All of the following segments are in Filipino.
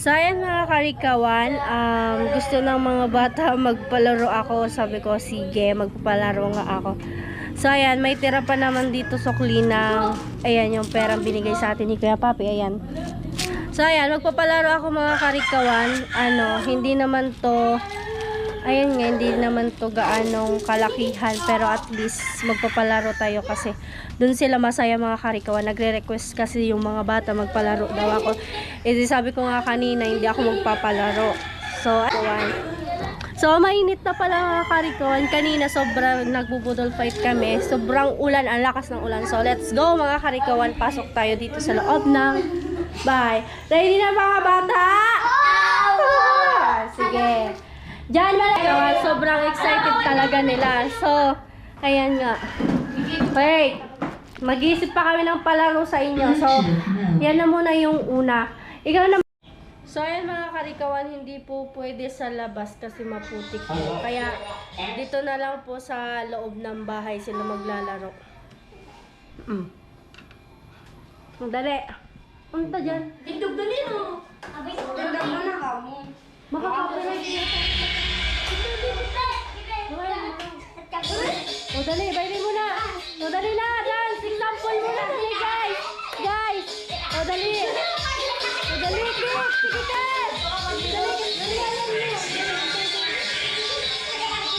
So ayan mga karikawan, gusto ng mga bata magpalaro ako. Sabi ko, sige, magpapalaro nga ako. So ayan, may tira pa naman dito sukli ng, ayan yung perang binigay sa atin ni Kuya Papi, ayan. So ayan, magpapalaro ako mga karikawan. Hindi naman to, ayan nga, hindi naman to gaanong kalakihan, pero at least magpapalaro tayo kasi dun sila masaya mga karikawan. Nagre-request kasi yung mga bata magpalaro daw ako. Sabi ko nga kanina, hindi ako magpapalaro. So, ayan. So, mainit na pala mga karikawan. Kanina, sobrang nagbubudol fight kami. Sobrang ulan, ang lakas ng ulan. So, let's go mga karikawan. Pasok tayo dito sa loob ng bahay. Ready na mga bata? Sige. Diyan mga karikawan, sobrang excited talaga nila. So, ayan nga. Wait. Mag-iisip pa kami ng palaro sa inyo. So, yan na muna yung una. Ikaw na. So, ayan mga karikawan, hindi po pwede sa labas kasi maputik po. Kaya, dito na lang po sa loob ng bahay sila maglalaro. Dali. Punta dyan. Tindog dali mo. Abay, tindog mo na ka mo. Makakapilag niya. O, dali. Bailin mo na. O, dali na. Dance. Example mo na. Sige, guys. Guys. O, dali. O, dali. Kit. Sige, Kat. Dali.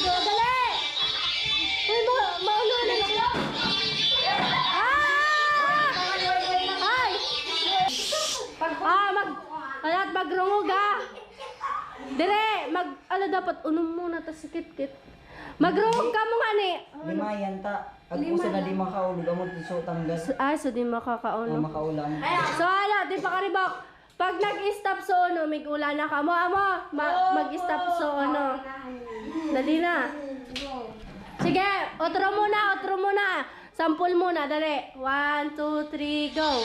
O, dali. Uy, maulo na lang. Ay! Alat, magrungog Dire, dapat unom muna, tas sikit-kit. Magrungog ka mo nga ni. Lima yan ta. Ag usa na di makaulog amot so tanggal. So di makakauno. Makaulam. So ala, di pa karibok. Pag nag-stop so may ula na ka mo, mag-stop so Dali na. Sige, otro muna. Sample muna, dali. 1, 2, 3, go.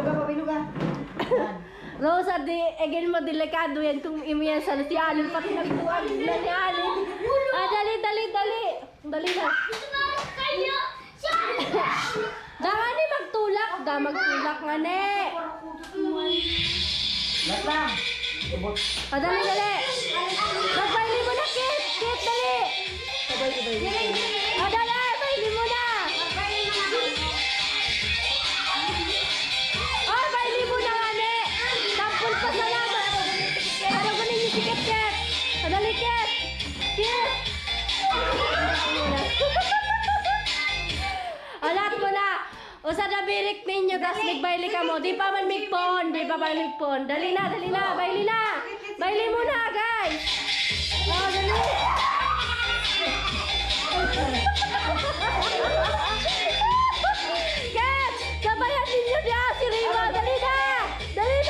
Pabiluga. Rosa, again mo delikado yan kung imiyan sa si Alin pati nagtuwag na ni Alin. Dali na. Danga ni magtulak nga ne. Lata. Dali. Magpaili mo na, Kit, dali. Dali, paili mo na. Paili mo na nga ne. Tampol pa sa laman. Ano ba ninyo si Kit? Dali, Kit. Alat mo na. O sa nabirik ninyo, tas nagbaili ka mo. Di pa man migpon. Dali na. Baili mo na, guys. Dali. Kat, sabayan ninyo niya si Rima. Dali na. Dali.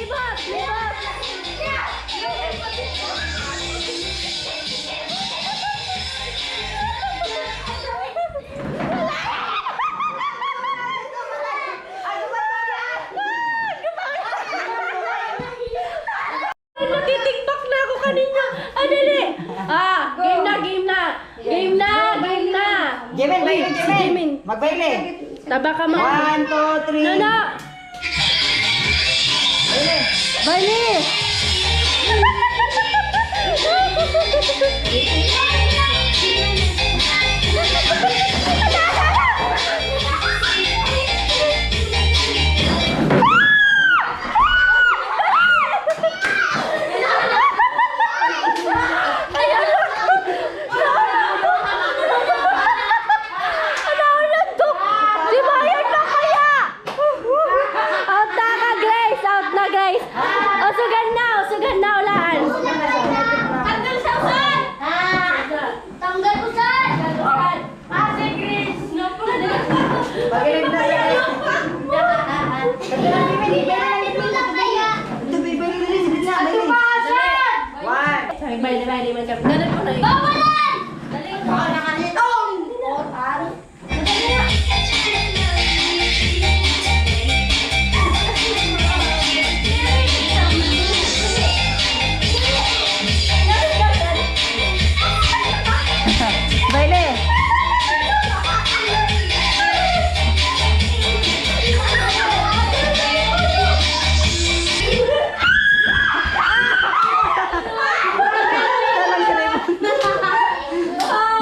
Libot. Natitiktok na ako kanina. Dali. Game na. Jimin. Magbaile. Taba ka mo. 1, 2, 3. No. Baili. Out na, Grace. O, sugan na. Baile man kami. Ganun mo na yun. Bawalan! Dali. Baka nakanitong! Otan! Dali na. Baile!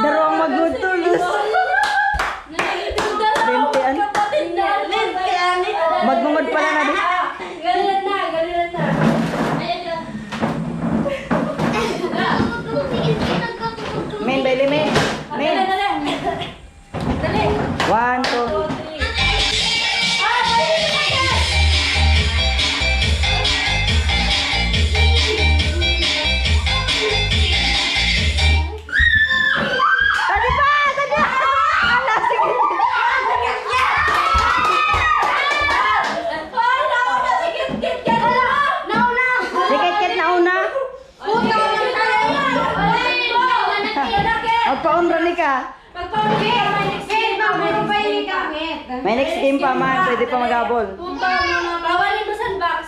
Daruang magutulus. Limpian. Magmungod pala na di. Ganun na. Main, baile, main. Main. Dali. 1, 2. 2, 3. Tadi pa! Tadi! Ala, sige. Dikit-kit na una. Magpaunra ni ka. May next game pa man. Pwede pa magabol. Bawalin mo sandbox.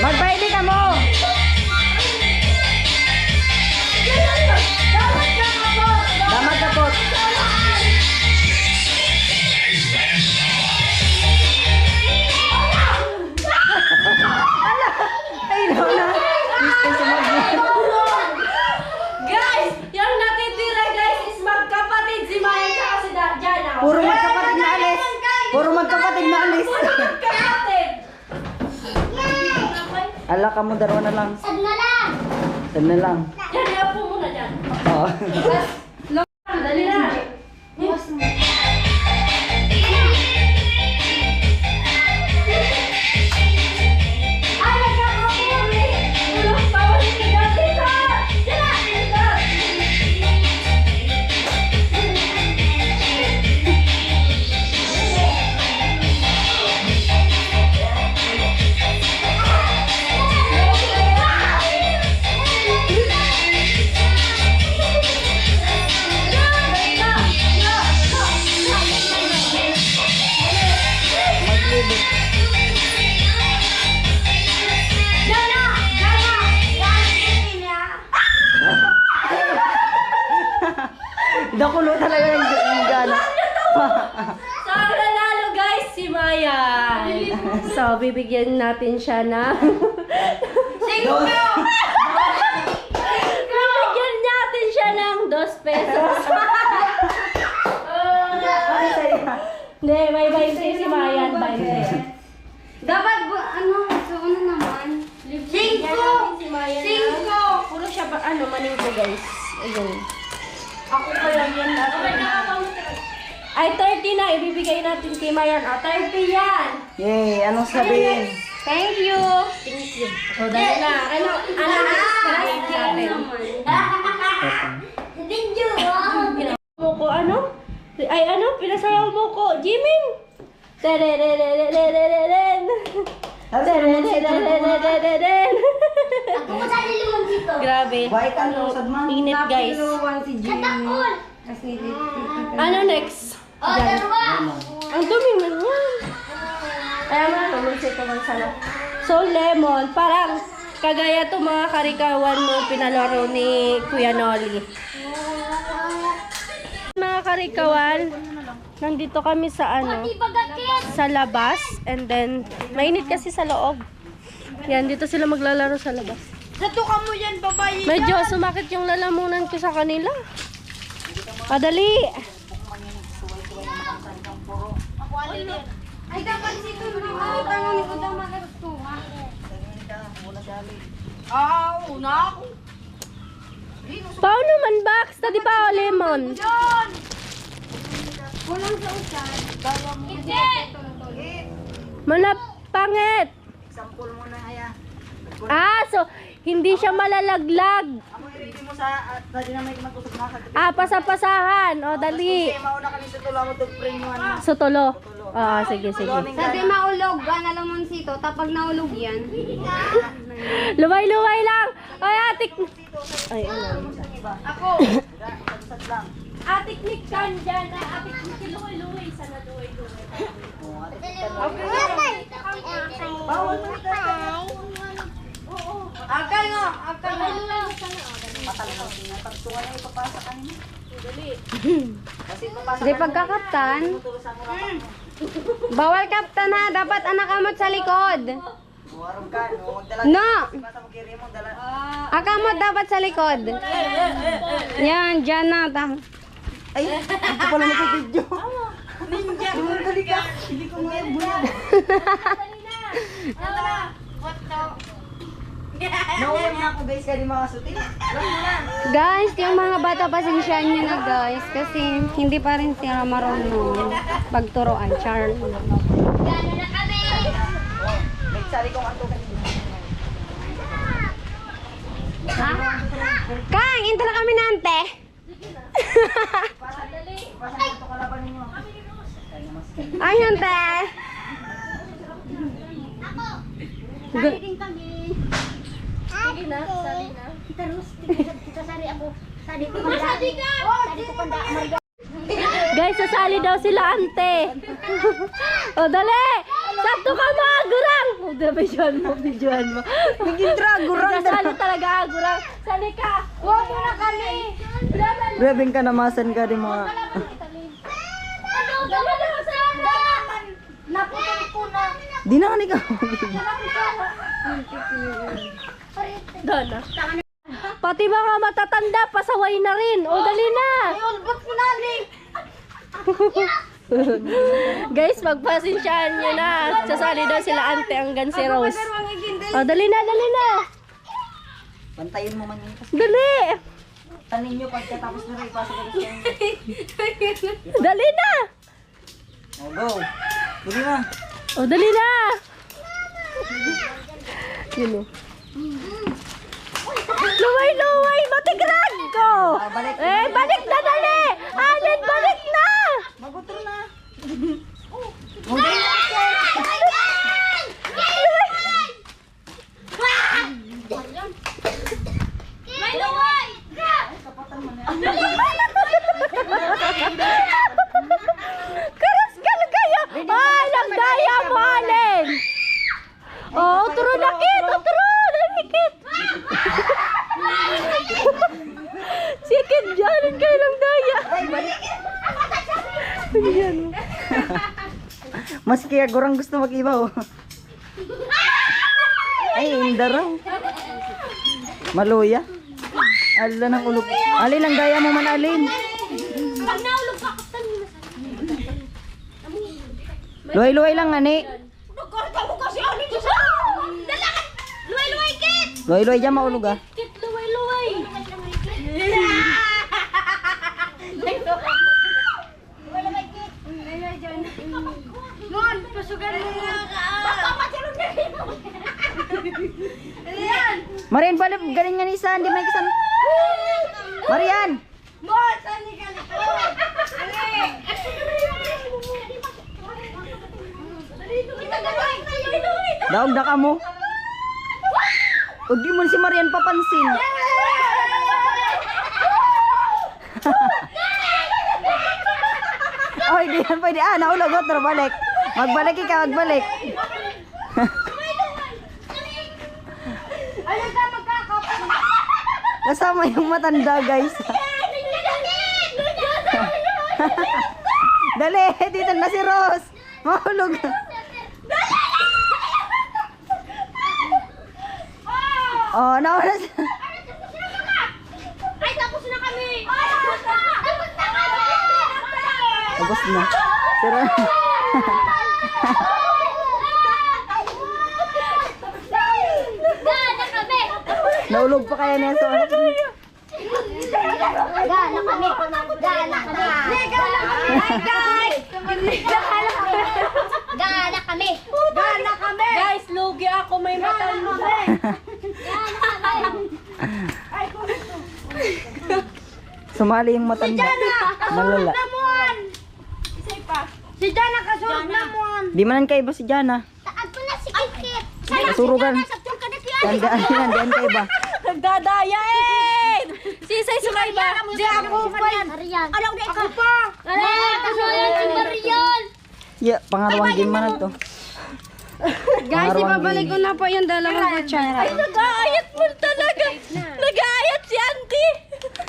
Magbaili ka mo. Damat ka po. Ala! Ay, no na. Gusto sumagin. Guys, yung natitira guys is magkapatid si Maya at si Jana. Puro magkapatid na alis. Puro magkapatid na alis. Magkapatid. Ala ka mo, darawa na lang. Sad na lang! Saan na lang. Yan, iyapo muna dyan. Oo. Dali na. Ay, nagkakapuri! Ulos, bawalin ka dyan. Dito! Dito! Dito! Maglibig. Jana! Jana! Dakulo talaga yung gana. So, ang nanalo guys, si Maya. So, bibigyan natin siya ng... Bibigyan natin siya ng 2 pesos. Ay, saya. Hindi, may 20 si Maya. 20. Dapat ano, so ano naman? Cinco! Si Maya na. Cinco! Puro siya pa, maningko guys. Ayun. Ako pa lang yan natin. Ay, 30 na. Ibibigay natin kay Maya. 30 yan. Yay, anong sabihin? Thank you. Thank you. So, dali na. Ano next natin? Video! Mo ko, Ay, pinasayaw mo ko. Jimin! Tererererereren. Tererererereren. Ako mo sa limang dito. Grabe. Bait ang lusad man. Init, guys. Katakol! Ano next? O, dalawa! Ang dumi man yan. Kaya nga, lulusay ko man sana. So, lemon. Parang kagaya to mga karikawan mo pinalaro ni Kuya Noli. Mga karikawan, nandito kami sa Di bagakit! sa labas. And then, mainit kasi sa loob. Yan, dito sila maglalaro sa labas. Natuka mo yan, babae! Medyo sumakit yung lalamunan ko sa kanila. Padali! Ay, dapat sito na. Ay, tangan ko daw magatutunga. Una ako. Paano man, Bax? Tadi pa, lemon. Kulang sa usan. Mana pangit. Example mo na kaya. So hindi siya malalaglag. Ako i-ready mo sa dynamite mag-usap na ka. Pasapasahan. O, dali. Kasi mauna kami sa tulo mo to frame mo ano. Sutulo. Sige. Sabi maulog, nalamonsito. Tapag naulog yan. Luway-luway lang. Ay, atik. Ay, ano. Ako. Usap lang. Atik ni kan dyan. Atik ni luway-luway. Sana luway-luway. Bawal mo ito. Akal mo. Akal mo. Matalong na pagtungan na ipapasa kanina. Kasi ipapasa Di pagkakaptan. tutulosan mo rapat mo. Bawal kaptan ha. Dapat anak kamot sa likod. Buwarong ka, no? Magdala No. Basta mo kiri mo, dala. Akamot dapat sa likod. Yan, dyan na. Ay, ito pala na sa video. Ninja. Dali ka. Hindi ko nga bulag. Nauwi na ako guys, kaya di makasutin. Guys, yung mga bata pasensyahan nyo na guys. Kasi hindi pa rin sila marunong pagturoan. Char. Nagsari kong ato kanina. Ha? Kang, into na kami nante. Ipasa na ito kalaban ninyo. Ay, nante. Sige na, sali na. Guys, sasali daw sila ante. O, dali! Sakto ka mo, agurang! Videoan mo. Nag-intra, gurang. Sasali talaga, agurang. Sali ka! Huwag mo na kami! Grabe ka namasan ka di mga... Di na ka Dana. Pati mga matatanda, pasaway na rin. O, dali na! Guys, magpasensyahan nyo na. Sasali daw sila ante hanggang si Rose. O, dali na, dali na! Pantayin mo man yun. Dali! Tanin nyo pagkatapos na rin ipasa ka sa inyo. Dali na! Oh, go. Dali na. O, dali na! Yun o. Luway-luway! Matigrag ko! Balik. Balik na, dali! Alin, balik na! Magutro na. Karaskal kayo! Ay, nagdaya mo, Alin! Oh, utro na kit! Utro! Nakikit! Sikit dyan! Kayo lang daya! Ayan. Mas kaya gurang gusto mag-iba oh. Ay, inda raw. Maluya. Ala ng ulog. Alin ang gaya mo man, Alin. Pag naulog ka, kaptan mo na sa... Luway-luway lang, ani. Nagkarta mo kasi Alin dyan sa... Dalakan! Luway-luway, Kit! Luway-luway dyan, maulog ah. Kit, luway-luway! Mon, pasugan mo na ka! Baka matulog na rin mo! Ayan! Marian, balik. Galing nga ni Isa. Hindi may kisan. Marian! Mon, saan ni ka likod? Daog na ka mo. Huwag di mo si Marian papansin. Oy, di yan pwede. Naulog. Otro, balik. Magbalik ikaw, magbalik. Ano ka magkakapag? Kasama yung matanda, guys. Dali, dito na si Rose. Mahulog. Oh, nauna siya. Ay, tapos na kami! Tapos na. Sira. Gana kami! Naulog pa kaya niya sa Gala kami. Gala kami. Hi guys! Gala kami. Gala kami. Guys, lugi ako. May matanda. Gala kami. Sumali yung matanda. Nalala. Si Jana kasurog na mo. Di manan kay ba si Jana? Taag ko na si Kikit. Kasurugan. Tandaan kay ba? Nagdadaya eh! Sisay sumay ba? Di ako pa yan. Alam na ikaw pa. Kasurog si Marian. Yeah, pangalawang game man to. Guys, Pangalawang ibabalik ko game. na po yung dalawang kutsara. Ay, nag-aayat mo talaga! Nag-aayat si auntie!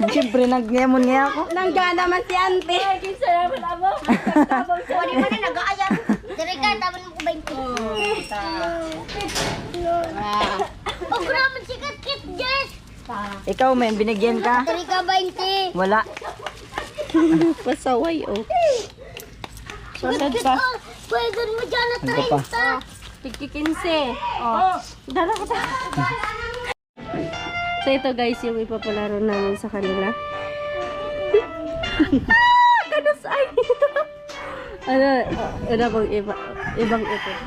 Siyempre, nag-ngemon nga ako. Nangga naman si Auntie. Ay, kinsa naman amo. Wali mo na nag-aayat. Dari ka, dapat mo ko 20. Oh, grabe si Kit, Jess. Ikaw, men, binigyan ka? Dari ka 20. Wala. Pasaway, oh. Sunod pa. Pwede mo dyan na Ano pa? 30. Tigki-15. Oh. Dala ko ta. So ito guys, yung ipapalaro namin sa kanila. Ganus ay. Ano bang ibang effect?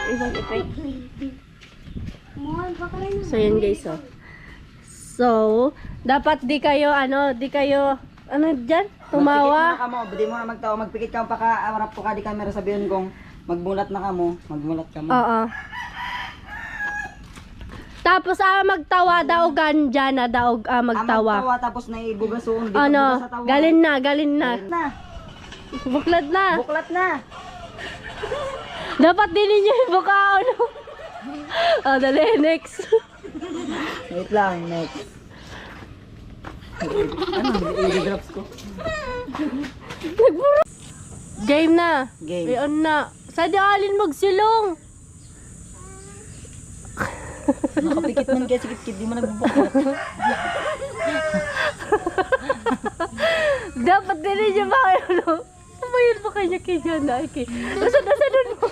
Ibang effect. So yun guys, oh. So, dapat di kayo dyan? Tumawa. Magpikit mo na ka mo. Di mo na magtawa. Magpikit ka harap ko ka di camera sabihin kong magmulat na ka mo. Magmulat ka mo. Oo. Tapos magtawa daw ganja na daw magtawa. Magtawa tapos naibugasoon. Di ka Ano, bugas sa tawa. galin na. Galit na. Buklad na. Buklat na. Dapat din ninyo yung bukaon. Dali, next. Wait lang. Next. Ano? I-drops ko. Game na. Game. Ayan na. Sa alin magsilong. Nakapikit man kaya sikit-kit. Di mo nagbubuklat. Dapat din ninyo ba kayo, Tumayon ba kayo kay Jana? Nasa doon mo.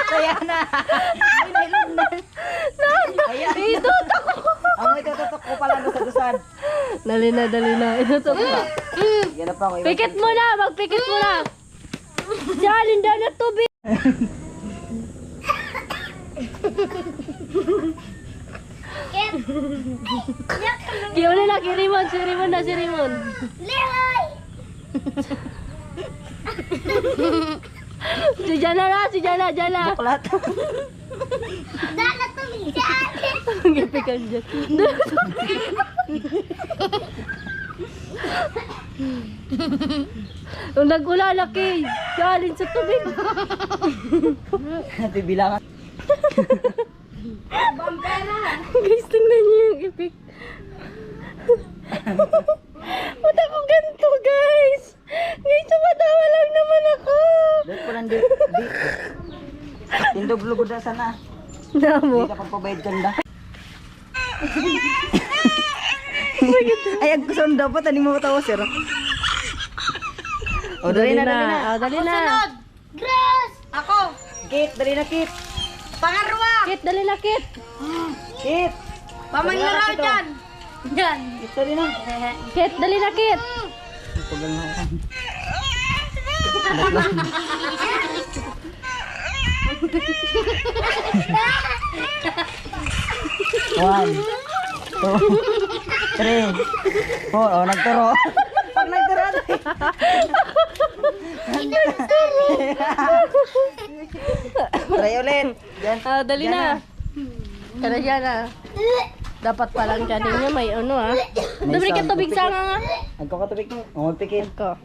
Kaya na. Itutok ko. Ang itututok ko pala sa dusad. Dali na. Itutok ko. Yan na pa ako. Pikit mo na. Magpikit mo na. Si Alin daw na tubig. Kaya na si Rimon na. Leroy! Si Jana. Buklat. Dala tumig si Ate. Gipikan dyan. Nag-ula laki. Si Alin sa tubig. Natin bilangan. Guys, tingnan niyo yung ipik. Ba't ako ganito, guys? Guys, tumatawa lang naman ako. Dahil ko lang di. Tindog-lugod na sana. Namo. Hindi ka pagpabayad kanda. Ay, ang kusun dapat. Ano mo matawa, sir? O, dali na. Dali na. Grace! Ako! Kit, dali na, Kit. Pangarwa! Kit, dali na, Kit. Kit! Pamanlaraw dyan! Dyan! Kit, dali na. Kit, dali na, Kit. Tugal na ako. One, two, three, four. Oh, nagturo. Pag nagturo, try ulit. Diyan. Dali Diyan na. Tara dyan na. Dapat palang dyan ninyo may Dali ka sound. tubig sa nga. Nagkakatubig mo. O, magpikit. Ko.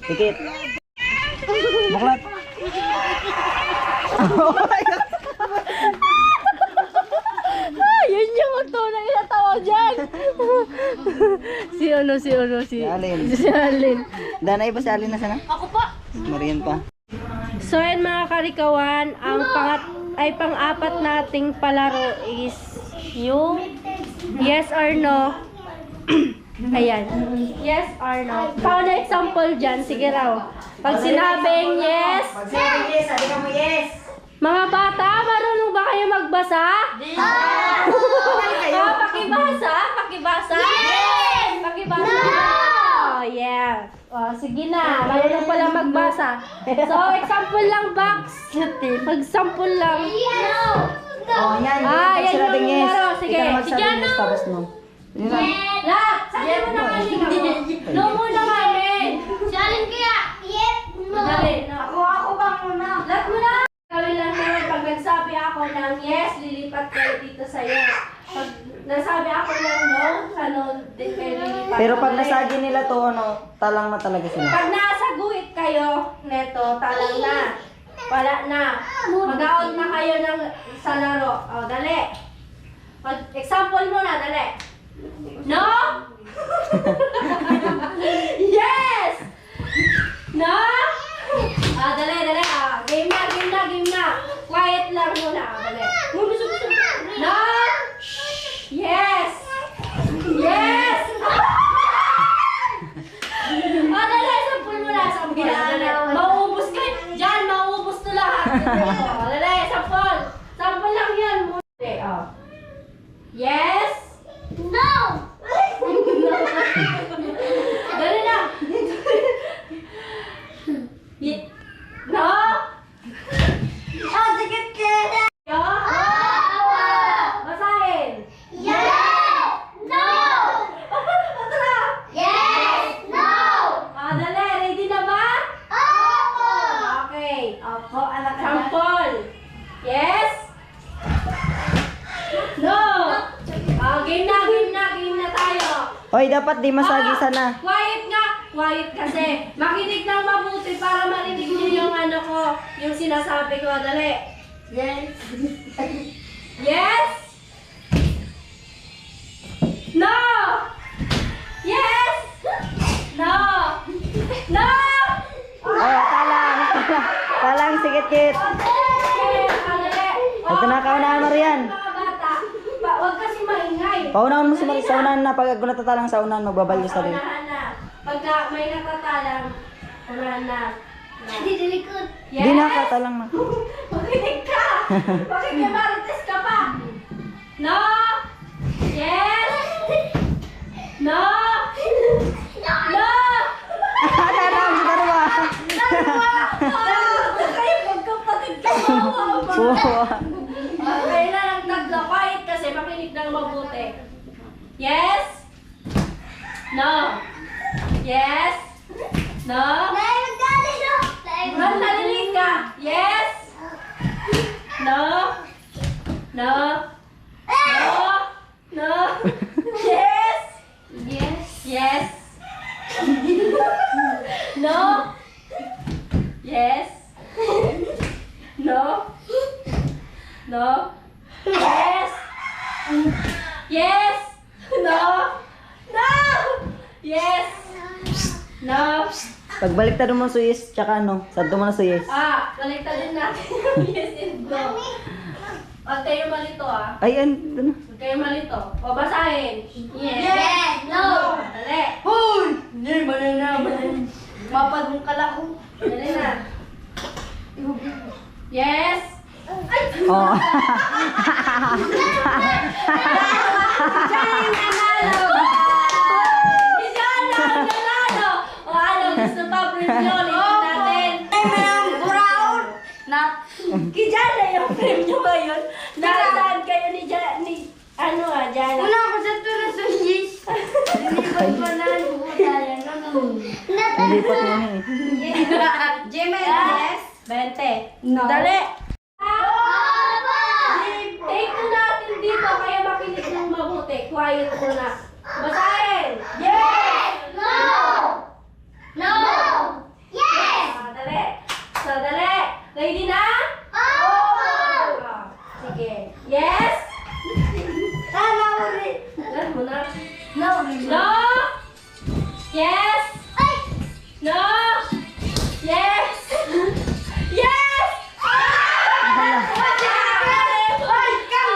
Pikit. Buklat. Yun yung magtunay na tawa dyan. Si Alin. Si Alin. Danay ba si Alin na sana? Ako pa! Marian pa. So yan mga karikawan, ang pang-apat nating palaro is yung yes or no. Ayan. Yes or no. Paano example dyan? Sige raw. Pag sinabing yes, Pag sinabi yes, sabi ka mo yes. Mga bata, marunong ba kayo magbasa? Pakibasa? Pakibasa? Yes! Pakibasa? Oh, yeah. Oh, sige na. Marunong pala magbasa. So, example lang, Box. Example lang. Oh, yan. Yan Sila yung ding yes. laro. Sige. Ikaw naman Sige, sabi yes, tapos mo. Yun lang. Lahat! Sabi mo na kanina mo. No muna kami. Dali. Ako ba muna? Lahat mo na. Gawin lang naman pag nagsabi ako ng yes, lilipat kayo dito sa yes. Pag nasabi ako ng no, ano din kayo lilipat. Pero pag Dali. nasagi nila to, ano, talang na talaga sila. Pag nasa guhit kayo, neto, talang na. Wala na. Mag-out na kayo ng sa laro. O, dali. Pag example mo na, dali. No? Yes! No? Dali, dali. Game na, game na, game na. Quiet lang muna. Dali. No? Yes! Yes! Dali, sampul mo na. Sampul. Dali. Mauubos kayo. Diyan, mauubos to lahat. Dali, sampul. Sampul lang yan. Dali, Yes? No! Dali na. No? Sikit ka! Yo? Basahin. Dali, ready na ba? Okay. Opo, anak ka. Sampol. Yes? No! Game na, game na, game na tayo. Hoy, dapat di masagi sana. Quiet nga. Quiet kasi. Makinig ng mabuti para marinig niyo yung ano ko, yung sinasabi ko. Dali. Yes. Yes? No! Yes! No! No! Oh, talang. Talang, sikit-kit. Ito na, kaunahan mo riyan. Mga bata, huwag kasi maingay. Paunahan mo si Maris, sa unahan na. Pag natatalang sa unahan, magbabalyo sa rin. Unahan na. Pagka may natatalang, unahan na. Didilikod. Yes? Di na, katalang na. Makinig ka! Bakit may marites ka pa? No! Yes! No! No! Talang, sa dalawa. Kayo magkapatid ka ba? Oo. Okay na lang tatlo. Quiet kasi makinig ng mabuti. Yes? No? Yes? No? Nalilig ka? Yes? No? No? No? No? Yes? Yes. Yes? No? Yes? No? No? Yes? Yes? No? No? Yes? No? Pagbaliktad mo sa yes, tsaka ano, sadto mo na sa yes. Baliktadin natin yung yes and no. Huwag kayo malito Ay, ano? Huwag kayo malito. O, basahin. Yes. No. Dali. Hoy! Hindi, manana. Mapadong ka lang. Dali na. Yes? Oo. Diyan na ang nanalo! O ano, gusto pa premyo? Litin natin. Kijan na yung premyo ngayon. Nasaan kayo ni Jana? Wala ko sa tulas sa yes. Dinikod ko na ang butayan. Nilipat mo na eh. Jemel, yes? 20. No. Dali! Take two natin dito, kaya makinig ng mabuti. Quiet muna. Basahin! Yes! No! Yes! Dali. So, dali. Ready na? Sige. Yes? Dali mo na. No! No? Yes? No? Yes? Yes!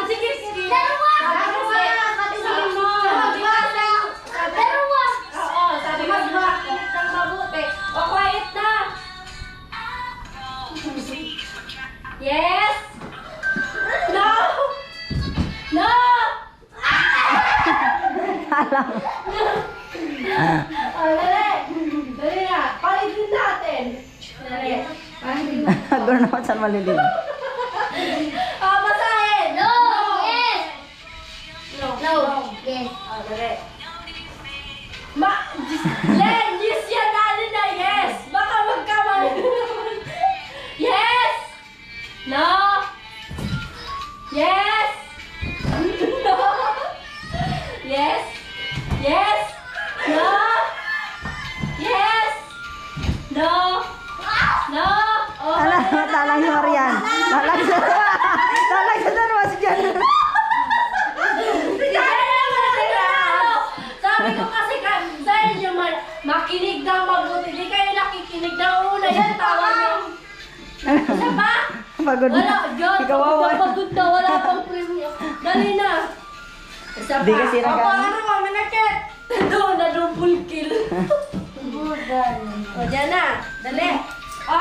Sige, sige. Dalawa! Pati mo. lugar naman saan malilim. Basahin! No! Yes! No. Yes. Dali. Len, yes yan, alin na, yes! Baka magkamali. Yes! No! Yes! No! Yes! Yes! No! Yes! No! No! Oh, Ala, talang si Marian. Talang sa dalawa si Jan. Sabi ko kasi dahil yung makinig ng mabuti, di kayo nakikinig ng una yan, tawa nyo. Isa pa? Pagod Wala, na. God, Ikawawa. pagod na, wala pang premium. Dali na. Isa pa. Di kasi O, nag- paano mo, manakit? Doon na double kill. O, dyan na. Dali. O,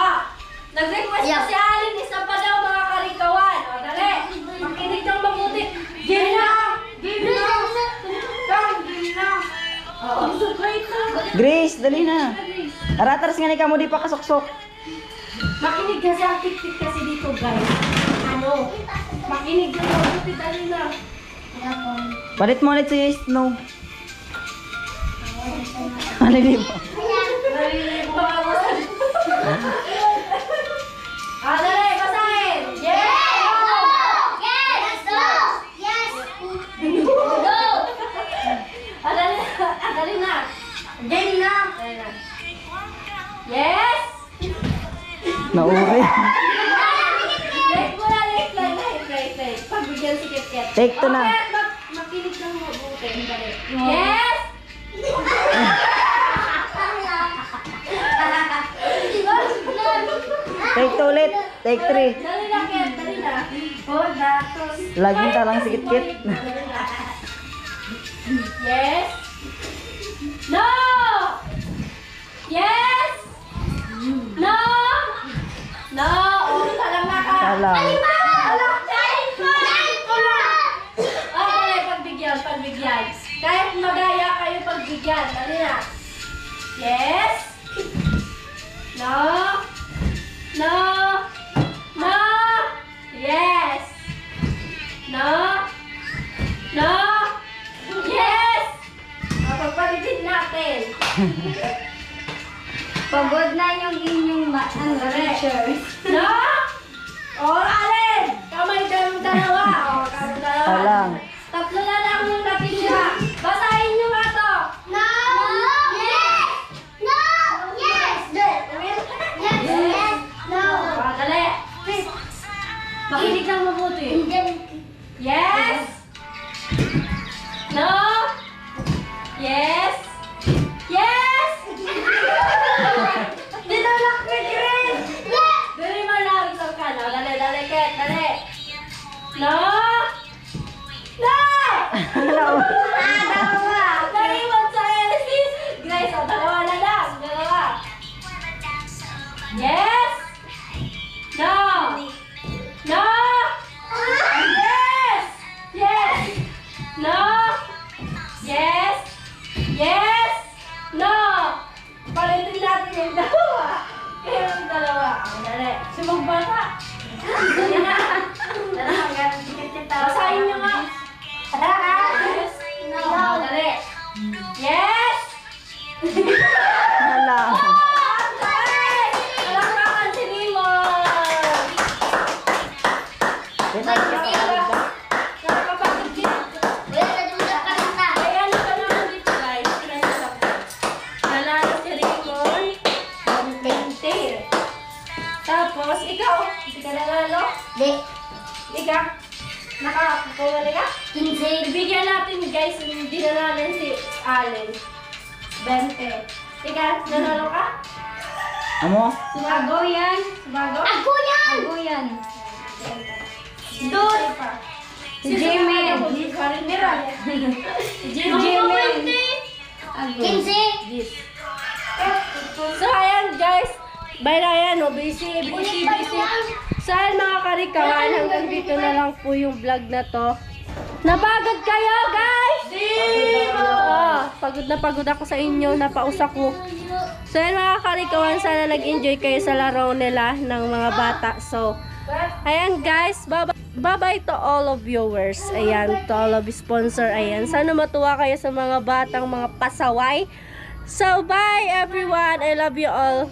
nag-request Yeah. pa si Alin, isa pa daw mga karikawan. O, dali. Makinig ng mabuti. Game na. Game na. Game na. Oo. Wait na. Grace, dali na. Aratars nga ni kamo di pa kasuksok. Makinig kasi ang tik-tik kasi dito, guys. Ano? Makinig ng mabuti, dali na. Palit mo ulit si Snow. Malilim. Dali, basahin! Yes! Dali na! Game na! Dali na. Yes! Nauri. Late mo na, late. Pagbigyan si Kit-Kit. Take two na. Okay, makinig ng mabuti. Dali. Yes! Take two ulit. Take three. Dali na, Kit. Dali na. Oh, datos. Laging talang si Kit-Kit. Yes. No. Yes. No. No. Oh, talang na ka. Talang. Okay, pagbigyan. Kahit magaya kayo pagbigyan. Dali na. Yes. No. No. No. Yes. No. No. Yes. Pagpalitin natin. Pagod na yung inyong teachers. No. O, Alin. Kamay dalawa. O, kamay dalawa. Talang. Tatlo na lang yung natitira. Basahin nyo nga to. No! Yes! No! Yes! Yes! Yes! No! Dali. Makinig lang mabuti. Yes. No. Yes. Yes. Tinalak ni Chris. Dali mo lang sa kano. Dali, Ket. Dali. No. No. Dalawa. Dali mo sa Alice. Grace, o, dalawa na lang. Dalawa. Yes. No. No. Yes. Yes. No. Yes. Yes. No. Palitin natin yung dalawa. Kaya yung dalawa. Ang dali. Sumang bata. Dali na. Dali hanggang dikit-dikit. Basahin nyo nga. Yes. No. Dali. Yes. Talang. Yes. Palakpakan si Limon. Ayan na ka naman dito, guys. Nanalo si Raymond ng 20. Tapos, ikaw, hindi ka nanalo? Ikaw, nakakuha ka? Ibigyan natin, guys, hindi nanalo si Allen. 20. Ikaw, nanalo ka? Amo? Sumago yan? Sumago? Ako yan! Doon! Si Jimmy. Si Marimira. Si Jimmy. So, ayan guys. Bye na yan, busy. So, ayan mga karikawan, hanggang dito na lang po yung vlog na to. Napagod kayo, guys! Oh, pagod na pagod ako sa inyo. Napausa ko. So yan mga kalikawan, sana nag-enjoy kayo sa laro nila ng mga bata. So, ayan guys, bye-bye to all of viewers. Ayan, to all of sponsor. Ayan, sana matuwa kayo sa mga batang mga pasaway. So, bye everyone. I love you all.